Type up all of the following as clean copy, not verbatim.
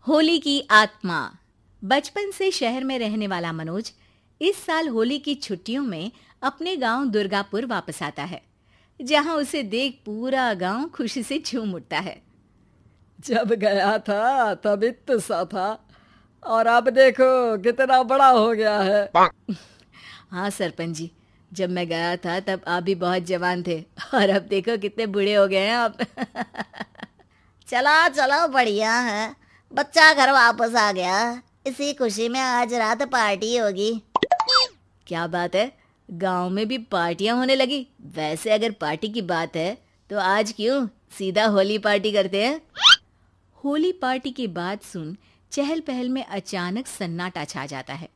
होली की आत्मा। बचपन से शहर में रहने वाला मनोज इस साल होली की छुट्टियों में अपने गांव दुर्गापुर वापस आता है, जहां उसे देख पूरा गांव खुशी से झूम उठता है। जब गया था तब इतना सा था और अब देखो कितना बड़ा हो गया है। हाँ सरपंच जी, जब मैं गया था तब आप भी बहुत जवान थे और अब देखो कितने बूढ़े हो गए हैं आप। चलो चलो, बढ़िया है, बच्चा घर वापस आ गया। इसी खुशी में आज रात पार्टी होगी। क्या बात है, गांव में भी पार्टियां होने लगी। वैसे अगर पार्टी की बात है तो आज क्यों सीधा होली पार्टी करते हैं। होली पार्टी की बात सुन चहल पहल में अचानक सन्नाटा छा जाता है,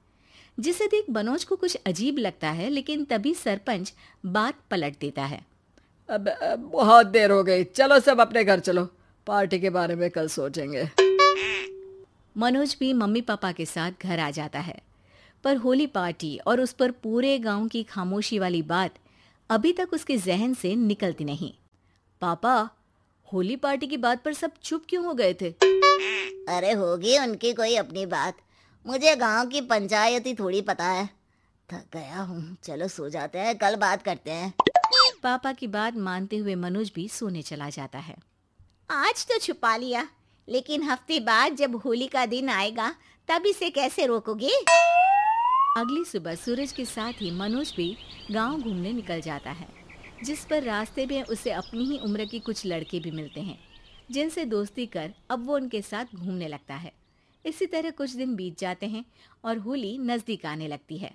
जिसे देख मनोज को कुछ अजीब लगता है, लेकिन तभी सरपंच बात पलट देता है। अब बहुत देर हो गई, चलो सब अपने घर चलो, पार्टी के बारे में कल सोचेंगे। मनोज भी मम्मी पापा के साथ घर आ जाता है, पर होली पार्टी और उस पर पूरे गांव की खामोशी वाली बात अभी तक उसके जहन से निकलती नहीं। पापा, होली पार्टी की बात पर सब चुप क्यों हो गए थे? अरे होगी उनकी कोई अपनी बात, मुझे गांव की पंचायती थोड़ी पता है। थक गया हूँ, चलो सो जाते हैं, कल बात करते हैं। पापा की बात मानते हुए मनोज भी सोने चला जाता है। आज तो छुपा लिया, लेकिन हफ्ते बाद जब होली का दिन आएगा तब इसे कैसे रोकोगे? अगली सुबह सूरज के साथ ही मनोज भी गांव घूमने निकल जाता है, जिस पर रास्ते में उसे अपनी ही उम्र के कुछ लड़के भी मिलते हैं, जिनसे दोस्ती कर अब वो उनके साथ घूमने लगता है। इसी तरह कुछ दिन बीत जाते हैं और होली नजदीक आने लगती है।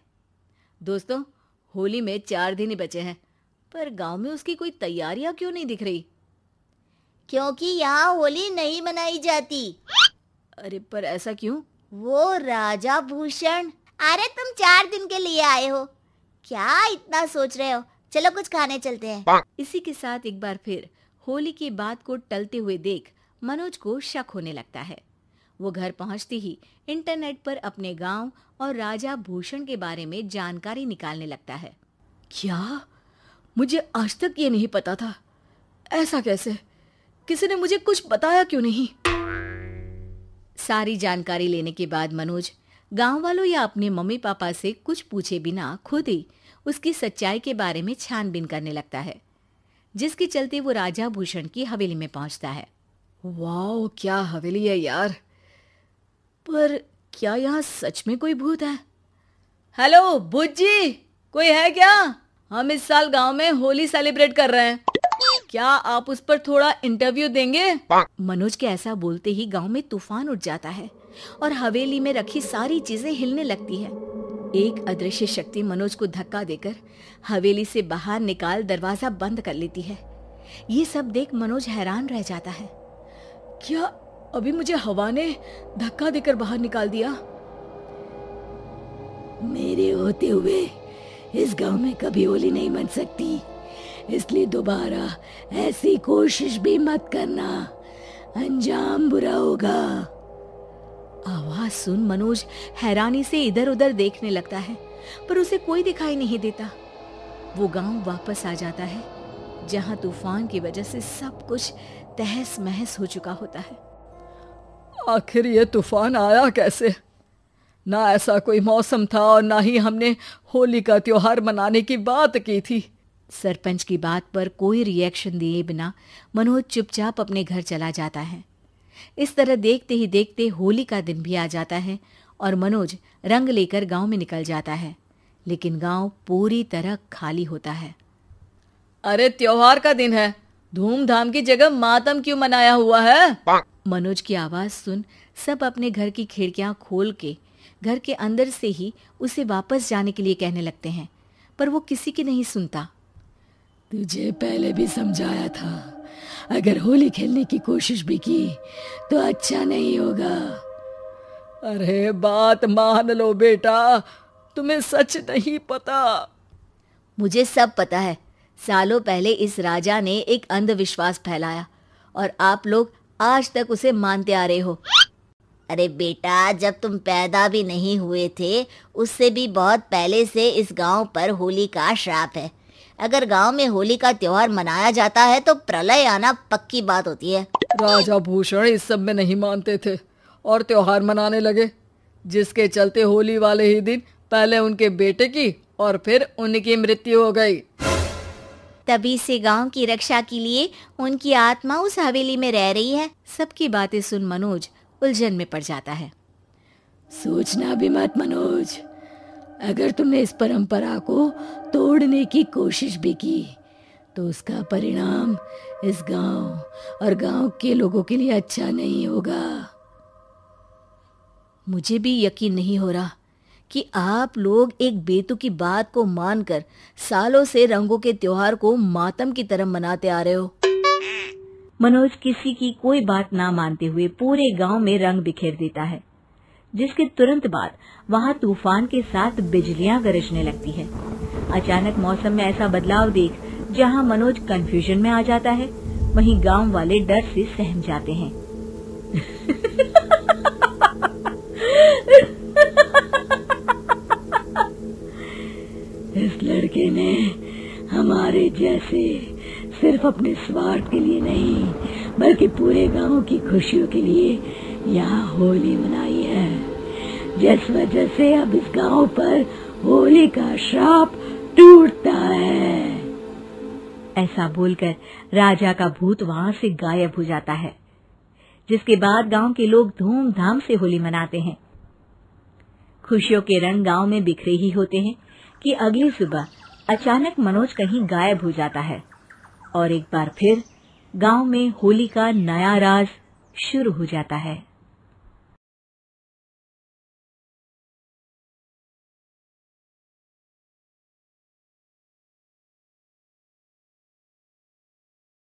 दोस्तों, होली में 4 दिन ही बचे हैं, पर गांव में उसकी कोई तैयारियां क्यों नहीं दिख रही? क्योंकि यहाँ होली नहीं मनाई जाती। अरे पर ऐसा क्यों? वो राजा भूषण। अरे तुम 4 दिन के लिए आए हो, क्या इतना सोच रहे हो? चलो कुछ खाने चलते हैं। इसी के साथ एक बार फिर होली की बात को टलते हुए देख मनोज को शक होने लगता है। वो घर पहुंचते ही इंटरनेट पर अपने गांव और राजा भूषण के बारे में जानकारी निकालने लगता है। क्या? मुझे आज तक ये नहीं पता था। ऐसा कैसे? किसी ने मुझे कुछ बताया क्यों नहीं? सारी जानकारी लेने के बाद मनोज गांव वालों या अपने मम्मी पापा से कुछ पूछे बिना खुद ही उसकी सच्चाई के बारे में छानबीन करने लगता है, जिसके चलते वो राजा भूषण की हवेली में पहुंचता है। वाह, क्या हवेली है यार! पर क्या यहाँ सच में कोई भूत है? हेलो भूत जी, कोई है क्या? हम इस साल गांव में होली सेलिब्रेट कर रहे हैं, क्या आप उस पर थोड़ा इंटरव्यू देंगे? मनोज के ऐसा बोलते ही गांव में तूफान उठ जाता है और हवेली में रखी सारी चीजें हिलने लगती है। एक अदृश्य शक्ति मनोज को धक्का देकर हवेली से बाहर निकाल दरवाजा बंद कर लेती है। ये सब देख मनोज हैरान रह जाता है। क्या अभी मुझे हवा ने धक्का देकर बाहर निकाल दिया? मेरे होते हुए इस गांव में कभी होली नहीं मन सकती, इसलिए दोबारा ऐसी कोशिश भी मत करना, अंजाम बुरा होगा। आवाज सुन मनोज हैरानी से इधर उधर देखने लगता है, पर उसे कोई दिखाई नहीं देता। वो गांव वापस आ जाता है, जहां तूफान की वजह से सब कुछ तहस महस हो चुका होता है। आखिर ये तूफान आया कैसे? ना ऐसा कोई मौसम था और ना ही हमने होली का त्योहार मनाने की बात की थी। सरपंच की बात पर कोई रिएक्शन दिए बिना मनोज चुपचाप अपने घर चला जाता है। इस तरह देखते ही देखते होली का दिन भी आ जाता है और मनोज रंग लेकर गांव में निकल जाता है, लेकिन गांव पूरी तरह खाली होता है। अरे त्योहार का दिन है, धूमधाम की जगह मातम क्यों मनाया हुआ है? मनोज की आवाज सुन सब अपने घर की खिड़कियां खोल के घर के अंदर से ही उसे वापस जाने के लिए कहने लगते हैं, पर वो किसी की नहीं सुनता। तुझे पहले भी समझाया था, अगर होली खेलने की कोशिश भी की तो अच्छा नहीं होगा। अरे बात मान लो बेटा, तुम्हें सच नहीं पता। मुझे सब पता है। सालों पहले इस राजा ने एक अंधविश्वास फैलाया और आप लोग आज तक उसे मानते आ रहे हो। अरे बेटा, जब तुम पैदा भी नहीं हुए थे उससे भी बहुत पहले से इस गांव पर होली का श्राप है। अगर गांव में होली का त्योहार मनाया जाता है तो प्रलय आना पक्की बात होती है। राजा भूषण इस सब में नहीं मानते थे और त्योहार मनाने लगे, जिसके चलते होली वाले ही दिन पहले उनके बेटे की और फिर उनकी मृत्यु हो गई। तभी से गांव की रक्षा के लिए उनकी आत्मा उस हवेली में रह रही है। सबकी बातें सुन मनोज उलझन में पड़ जाता है। सोचना भी मत मनोज, अगर तुमने इस परंपरा को तोड़ने की कोशिश भी की तो उसका परिणाम इस गांव और गांव के लोगों के लिए अच्छा नहीं होगा। मुझे भी यकीन नहीं हो रहा कि आप लोग एक बेतुकी बात को मानकर सालों से रंगों के त्योहार को मातम की तरह मनाते आ रहे हो। मनोज किसी की कोई बात ना मानते हुए पूरे गांव में रंग बिखेर देता है, जिसके तुरंत बाद वहां तूफान के साथ बिजलियां गरजने लगती है। अचानक मौसम में ऐसा बदलाव देख जहां मनोज कंफ्यूजन में आ जाता है, वहीं गांव वाले डर से सहम जाते हैं। इस लड़के ने हमारे जैसे सिर्फ अपने स्वार्थ के लिए नहीं बल्कि पूरे गांव की खुशियों के लिए यहाँ होली मनाई है, जिस वजह से अब इस गांव पर होली का श्राप टूटता है। ऐसा बोलकर राजा का भूत वहां से गायब हो जाता है, जिसके बाद गांव के लोग धूमधाम से होली मनाते हैं। खुशियों के रंग गांव में बिखरे ही होते हैं कि अगली सुबह अचानक मनोज कहीं गायब हो जाता है और एक बार फिर गांव में होली का नया राज शुरू हो जाता है।